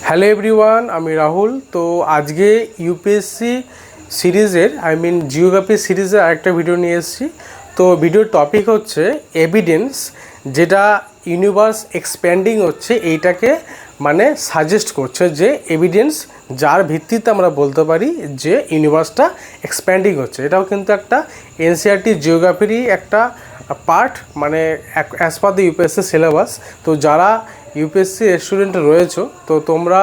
Hello everyone, আমি রাহুল। তো আজকে ইউপিএসসি সিরিজের জিওগ্রাফি সিরিজের আরেকটা ভিডিও নিয়ে এসেছি। তো ভিডিওর টপিক হচ্ছে এভিডেন্স, যেটা ইউনিভার্স এক্সপ্যান্ডিং হচ্ছে এইটাকে সাজেস্ট করছে, যে এভিডেন্স যার ভিত্তিতে আমরা বলতে পারি যে ইউনিভার্সটা এক্সপ্যান্ডিং হচ্ছে। এটাও কিন্তু একটা এনসিইআরটি জিওগ্রাফিরই একটা part, as per the UPSC syllabus. তো যারা ইউপিএসসি স্টুডেন্ট রয়েছে, তো তোমরা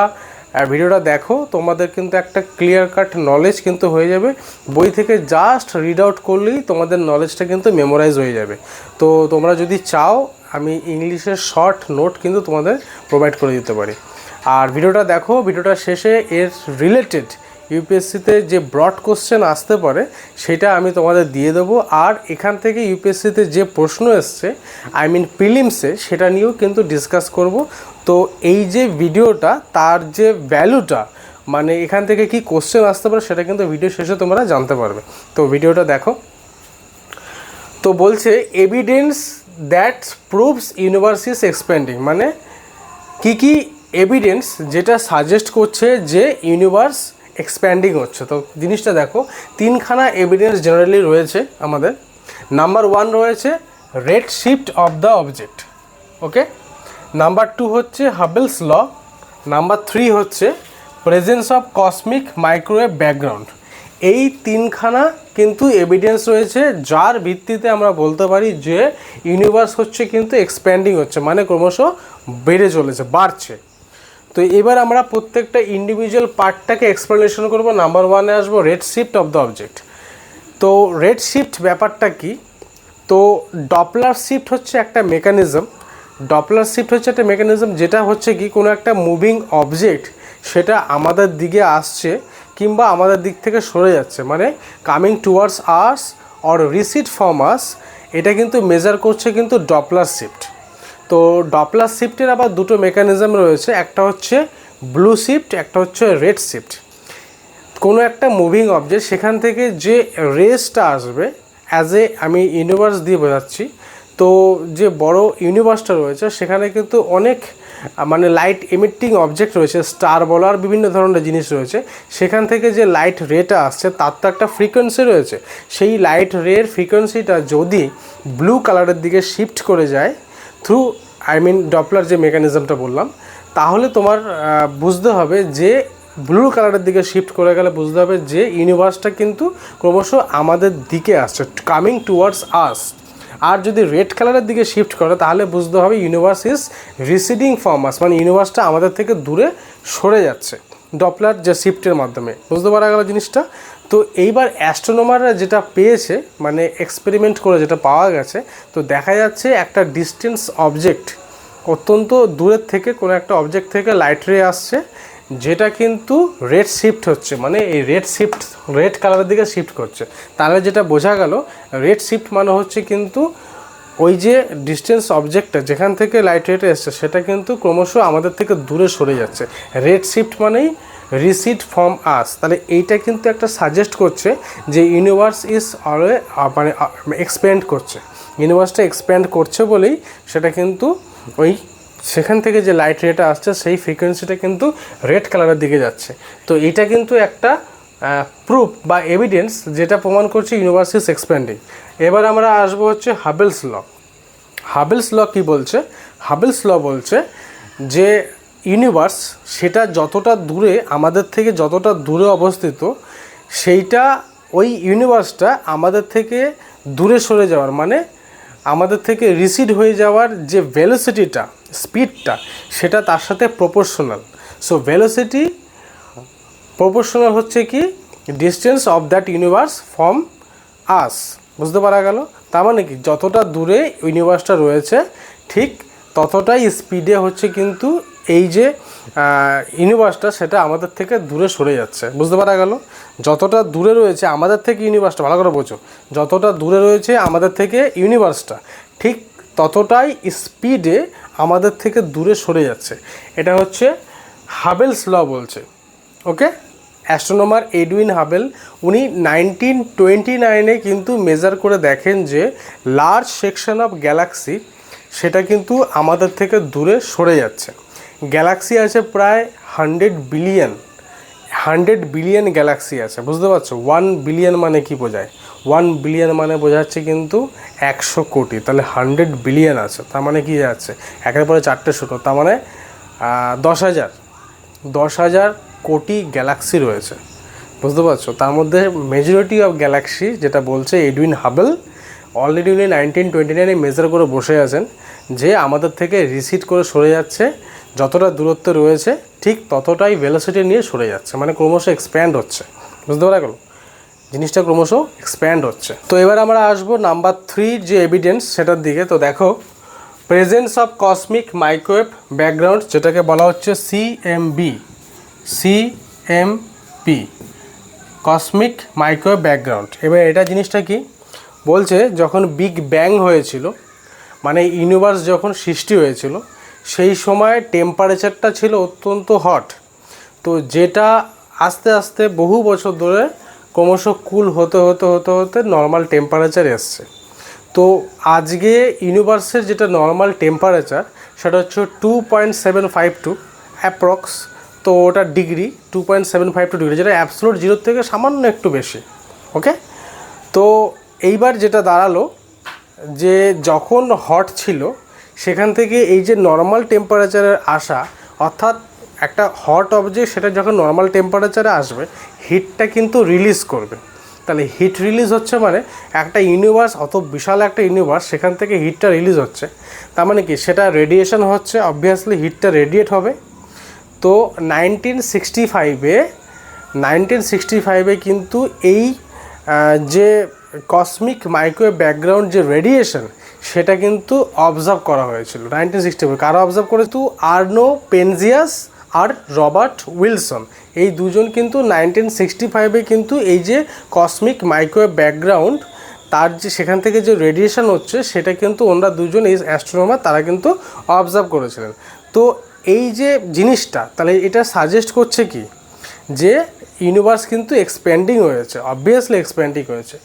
ভিডিওটা দেখো, তোমাদের কিন্তু একটা ক্লিয়ার কাট নলেজ কিন্তু হয়ে যাবে। বই থেকে জাস্ট রিড আউট করলেই তোমাদের নলেজটা কিন্তু মেমোরাইজ হয়ে যাবে। তো তোমরা যদি চাও, আমি ইংলিশের শর্ট নোট কিন্তু তোমাদের প্রোভাইড করে দিতে পারি। আর ভিডিওটা দেখো, ভিডিওটা শেষে এর রিলেটেড ইউপিএসসিতে যে ব্রড কোশ্চেন আসতে পারে সেটা আমি তোমাদের দিয়ে দেবো। আর এখান থেকে ইউপিএসসিতে যে প্রশ্ন এসছে প্রিলিমসে, সেটা নিয়েও কিন্তু ডিসকাস করব। তো এই যে ভিডিওটা, তার যে ভ্যালুটা, এখান থেকে কি কোশ্চেন আসতে পারে সেটা কিন্তু ভিডিও শেষে তোমরা জানতে পারবে। তো ভিডিওটা দেখো। তো বলছে evidence that proves universe is expanding, কি এভিডেন্স যেটা সাজেস্ট করছে যে ইউনিভার্স এক্সপ্যান্ডিং হচ্ছে। তো জিনিসটা দেখো, তিনখানা এভিডেন্স জেনারেলি রয়েছে আমাদের। নাম্বার 1 রয়েছে red shift of the object, okay. Number 2 হচ্ছে হাবেলস ল। নাম্বার 3 হচ্ছে presence of cosmic microwave background. এই তিনখানা কিন্তু এভিডেন্স রয়েছে, যার ভিত্তিতে আমরা বলতে পারি যে ইউনিভার্স হচ্ছে কিন্তু এক্সপ্যান্ডিং হচ্ছে, ক্রমশ বেড়ে চলেছে, বাড়ছে। তো এবার আমরা প্রত্যেকটা ইন্ডিভিজুয়াল পার্টটাকে এক্সপ্লেনেশন করব। নাম্বার 1-এ আসবো red shift of the object. তো রেড শিফট ব্যাপারটা কি? তো ডপলার শিফট হচ্ছে একটা মেকানিজম। ডপলার শিফট হচ্ছে একটা মেকানিজম যেটা হচ্ছে কি, কোনো একটা মুভিং অবজেক্ট সেটা আমাদের দিকে আসছে কিংবা আমাদের দিক থেকে সরে যাচ্ছে, coming towards us or recede from us, এটা কিন্তু মেজার করছে কিন্তু ডপলার শিফট। তো ডপলার শিফটের আবার দুটো মেকানিজম রয়েছে, একটা হচ্ছে ব্লু শিফট, একটা হচ্ছে রেড শিফট। কোনো একটা মুভিং অবজেক্ট, সেখান থেকে যে রেসটা আসবে, আমি ইউনিভার্স দিয়ে বোঝাচ্ছি। তো যে বড় ইউনিভার্সটা রয়েছে সেখানে কিন্তু অনেক লাইট এমিটিং অবজেক্ট রয়েছে, স্টার বলার বিভিন্ন ধরনের জিনিস রয়েছে। সেখান থেকে যে লাইট রেটা আসছে তার তো একটা ফ্রিকোয়েন্সি রয়েছে। সেই লাইট রের ফ্রিকোয়েন্সিটা যদি ব্লু কালারের দিকে শিফট করে যায় থ্রু ডপলার যে মেকানিজমটা বললাম, তাহলে তোমার বুঝতে হবে যে ব্লু কালারের দিকে শিফট করে গেলে বুঝতে হবে যে ইউনিভার্সটা কিন্তু ক্রমশ আমাদের দিকে আসছে, কামিং টুয়ার্ডস আস। আর যদি রেড কালারের দিকে শিফট করে তাহলে বুঝতে হবে universe is receding from us, ইউনিভার্সটা আমাদের থেকে দূরে সরে যাচ্ছে ডপলার যে শিফটের মাধ্যমে। বুঝতে পারা গেল জিনিসটা? তো এইবার অ্যাস্ট্রোনমাররা যেটা পেয়েছে, এক্সপেরিমেন্ট করে যেটা পাওয়া গেছে, তো দেখা যাচ্ছে একটা ডিস্টেন্স অবজেক্ট, অত্যন্ত দূরের থেকে কোনো একটা অবজেক্ট থেকে লাইট রে আসছে, যেটা কিন্তু রেড শিফট হচ্ছে, এই রেড কালারের দিকে শিফট করছে। তাহলে যেটা বোঝা গেল, রেড শিফট হচ্ছে কিন্তু ওই যে ডিস্টেন্স অবজেক্টটা যেখান থেকে লাইট রেটে এসছে সেটা কিন্তু ক্রমশ আমাদের থেকে দূরে সরে যাচ্ছে। রেড শিফট মানেই রিসিড ফ্রম আস। তাহলে এইটা কিন্তু একটা সাজেস্ট করছে যে ইউনিভার্স ইজ অলওয়ে এক্সপ্যান্ড করছে। ইউনিভার্সটা এক্সপ্যান্ড করছে বলেই সেটা কিন্তু সেখান থেকে যে লাইট রেটা আসছে সেই ফ্রিকোয়েন্সিটা কিন্তু রেড কালারের দিকে যাচ্ছে। তো এটা কিন্তু একটা প্রুফ বা এভিডেন্স যেটা প্রমাণ করছে ইউনিভার্স ইজ এক্সপ্যান্ডিং। এবার আমরা আসবো হচ্ছে হাবেলস ল। হাবেলস ল কী বলছে? হাবেলস ল বলছে যে ইউনিভার্স সেটা যতটা দূরে, আমাদের থেকে যতটা দূরে অবস্থিত, সেইটা ওই ইউনিভার্সটা আমাদের থেকে দূরে সরে যাওয়ার, আমাদের থেকে রিসিড হয়ে যাওয়ার যে ভেলোসিটিটা, স্পিডটা, সেটা তার সাথে প্রপোর্শনাল। সো ভেলোসিটি প্রপোর্শনাল হচ্ছে কি distance of that universe from আস। বুঝতে পারা গেল? তার কি, যতটা দূরে ইউনিভার্সটা রয়েছে ঠিক ততটাই স্পিডে হচ্ছে কিন্তু এই যে ইউনিভার্সটা সেটা আমাদের থেকে দূরে সরে যাচ্ছে। বুঝতে পারা গেল? যতটা দূরে রয়েছে আমাদের থেকে ইউনিভার্সটা, ভালো করে বোঝো, যতটা দূরে রয়েছে আমাদের থেকে ইউনিভার্সটা ঠিক ততটাই স্পিডে আমাদের থেকে দূরে সরে যাচ্ছে। এটা হচ্ছে হাবেলস ল বলছে, ওকে। অ্যাস্ট্রোনমার এডউইন হাবেল উনি 1929-এ কিন্তু মেজার করে দেখেন যে লার্জ সেকশন অফ গ্যালাক্সি সেটা কিন্তু আমাদের থেকে দূরে সরে যাচ্ছে। গ্যালাক্সি আছে প্রায় 100 বিলিয়ন গ্যালাক্সি আছে, বুঝতে পারছো? 1 বিলিয়ন মানে কি বোঝায়? 1 বিলিয়ন মানে বোঝাচ্ছে কিন্তু 100 কোটি, তাহলে 100 বিলিয়ন আছে, তার মানে কি যাচ্ছে একের পরে 4টে শূন্য, তার মানে 10,000 কোটি গ্যালাক্সি রয়েছে, বুঝতে পারছো? তার মধ্যে মেজরিটি অফ গ্যালাক্সি যেটা বলছে এডুইন হাবল অলরেডি উনি 1929 মেজার করে বসে আছেন যে আমাদের থেকে রিসিড করে সরে যাচ্ছে, যতটা দূরত্ব রয়েছে ঠিক ততটাই ভেলোসিটি নিয়ে সরে যাচ্ছে, মানে ক্রমশ এক্সপ্যান্ড হচ্ছে, বুঝতে পারা গেল? জিনিসটা ক্রমশ এক্সপ্যান্ড হচ্ছে। তো এবার আমরা আসবো নাম্বার 3 যে এভিডেন্স সেটার দিকে। তো দেখো, presence of cosmic microwave background, যেটাকে বলা হচ্ছে সিএমবি, কসমিক মাইক্রোওয়েভ ব্যাকগ্রাউন্ড। এবার এটা জিনিসটা কি বলছে, যখন বিগ ব্যাং হয়েছিল, মানে ইউনিভার্স যখন সৃষ্টি হয়েছিল, সেই সময় টেম্পারেচারটা ছিল অত্যন্ত হট, তো যেটা আস্তে আস্তে বহু বছর ধরে ক্রমশ কুল হতে হতে হতে হতে নর্মাল টেম্পারেচার এসছে। তো আজকে ইউনিভার্সের যেটা নর্মাল টেম্পারেচার সেটা হচ্ছে 2.752 অ্যাপ্রক্স, তো ওটা ডিগ্রি 2.752 ডিগ্রি, যেটা অ্যাবসোলুট জিরোর থেকে সামান্য একটু বেশি। ওকে, তো এইবার যেটা দাঁড়ালো যে যখন হট ছিল সেখান থেকে এই যে নর্মাল টেম্পারেচারের আসা, অর্থাৎ একটা হট অবজেক্ট সেটা যখন নর্মাল টেম্পারেচারে আসবে হিটটা কিন্তু রিলিজ করবে। তাহলে হিট রিলিজ হচ্ছে মানে একটা ইউনিভার্স, অত বিশাল একটা ইউনিভার্স, সেখান থেকে হিটটা রিলিজ হচ্ছে, তার মানে কি সেটা রেডিয়েশন হচ্ছে, অবভিয়াসলি হিটটা রেডিয়েট হবে। তো 1965-এ কিন্তু এই যে কসমিক মাইক্রোওয়েভ ব্যাকগ্রাউন্ড যে রেডিয়েশন সেটা কিন্তু অবজার্ভ করা হয়েছিল 1965। কারা অবজার্ভ করে? তো আর্নো পেনজিয়াস আর রবার্ট উইলসন, এই দুজন কিন্তু 1965-এ কিন্তু এই যে কসমিক মাইক্রোওয়েভ ব্যাকগ্রাউন্ড তার যে সেখান থেকে যে রেডিয়েশন হচ্ছে সেটা কিন্তু ওনারা দুজন, এই অ্যাস্ট্রোনমার, তারা কিন্তু অবজার্ভ করেছিলেন। তো এই যে জিনিসটা, তাহলে এটা সাজেস্ট করছে কি যে ইউনিভার্স কিন্তু এক্সপ্যান্ডিং হয়েছে, অবভিয়াসলি এক্সপ্যান্ডিং হয়েছে।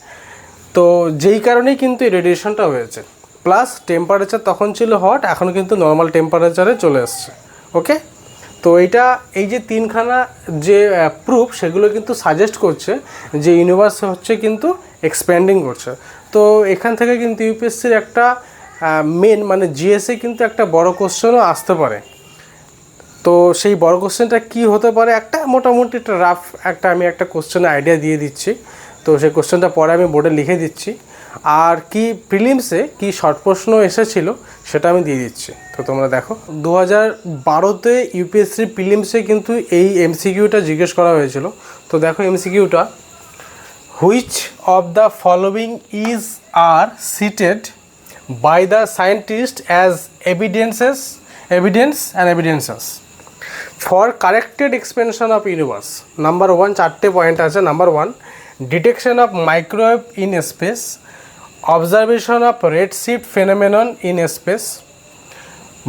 তো যেই কারণেই কিন্তু এই রেডিয়েশনটা হয়েছে, প্লাস টেম্পারেচার তখন ছিল হট, এখন কিন্তু নর্মাল টেম্পারেচারে চলে আসছে। ওকে, তো এইটা এই যে তিনখানা যে প্রুফ সেগুলো কিন্তু সাজেস্ট করছে যে ইউনিভার্স হচ্ছে কিন্তু এক্সপ্যান্ডিং করছে। তো এখান থেকে কিন্তু ইউপিএসসির একটা মেন মানে জিএসে কিন্তু একটা বড় কোশ্চেনও আসতে পারে। তো সেই বড় কোশ্চেনটা কী হতে পারে, একটা মোটামুটি একটা রাফ আমি একটা কোশ্চেনের আইডিয়া দিয়ে দিচ্ছি। তো সেই কোশ্চেনটা পরে আমি বোর্ডে লিখে দিচ্ছি, আর কি প্রিলিমসে কি শর্ট প্রশ্ন এসেছিল সেটা আমি দিয়ে দিচ্ছি। তো তোমরা দেখো, 2012-তে ইউপিএসসি প্রিলিমসে কিন্তু এই এমসিকিউটা জিজ্ঞেস করা হয়েছিল। তো দেখো এমসিকিউটা, which of the following is are cited by the scientist as evidence and evidences for corrected expansion of universe. Number 1 4টে পয়েন্ট আছে। Number 1, detection of microwave in space, observation of redshift phenomenon in space,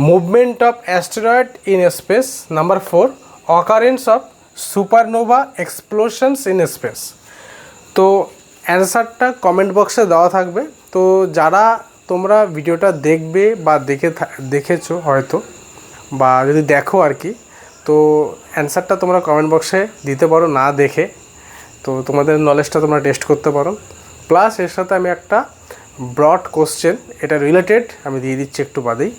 movement of asteroid in space. Number 4, occurrence of supernova explosions in space. তো অ্যান্সারটা comment বক্সে দেওয়া থাকবে। তো যারা তোমরা ভিডিওটা দেখবে বা দেখেছো হয়তো, বা যদি দেখো আর কি, তো অ্যান্সারটা তোমরা কমেন্ট বক্সে দিতে পারো না দেখে, তো তোমাদের নলেজটা তোমরা টেস্ট করতে পারো। প্লাস এর সাথে আমি একটা ব্রড কোশ্চেন এটা রিলেটেড আমি দিয়ে দিচ্ছি একটু বাদেই।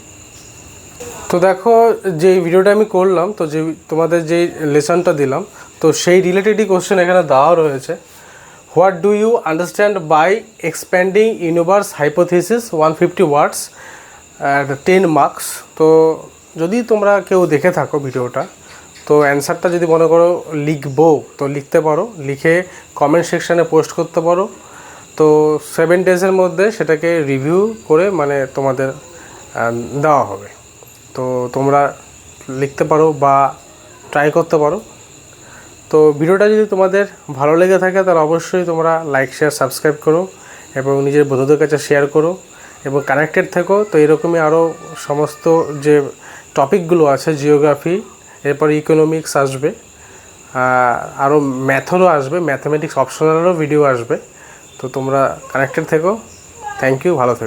তো দেখো, যে ভিডিওটা আমি করলাম, তো যে তোমাদের যেই লেসনটা দিলাম, তো সেই রিলেটেডই কোশ্চেন এখানে দেওয়া রয়েছে। What do you understand by expanding universe hypothesis, 150 words, 10 marks. তো যদি তোমরা কেউ দেখে থাকো ভিডিওটা, তো অ্যান্সারটা যদি মনে করো লিখবো, তো লিখতে পারো, লিখে কমেন্ট সেকশানে পোস্ট করতে পারো। তো 7 ডেজের মধ্যে সেটাকে রিভিউ করে মানে তোমাদের দেওয়া হবে। তো তোমরা লিখতে পারো বা ট্রাই করতে পারো। তো ভিডিওটা যদি তোমাদের ভালো লেগে থাকে তাহলে অবশ্যই তোমরা লাইক, শেয়ার, সাবস্ক্রাইব করো এবং নিজের বন্ধুদের কাছে শেয়ার করো এবং কানেক্টেড থেকো। তো এরকমই আরও সমস্ত যে টপিকগুলো আছে, জিওগ্রাফি, এরপর ইকোনমিক্স আসবে, আরও ম্যাথেরও আসবে, ম্যাথামেটিক্স অপশনালেরও ভিডিও আসবে। তো তোমরা কানেক্টেড থেকো। থ্যাংক ইউ, ভালো থেকো।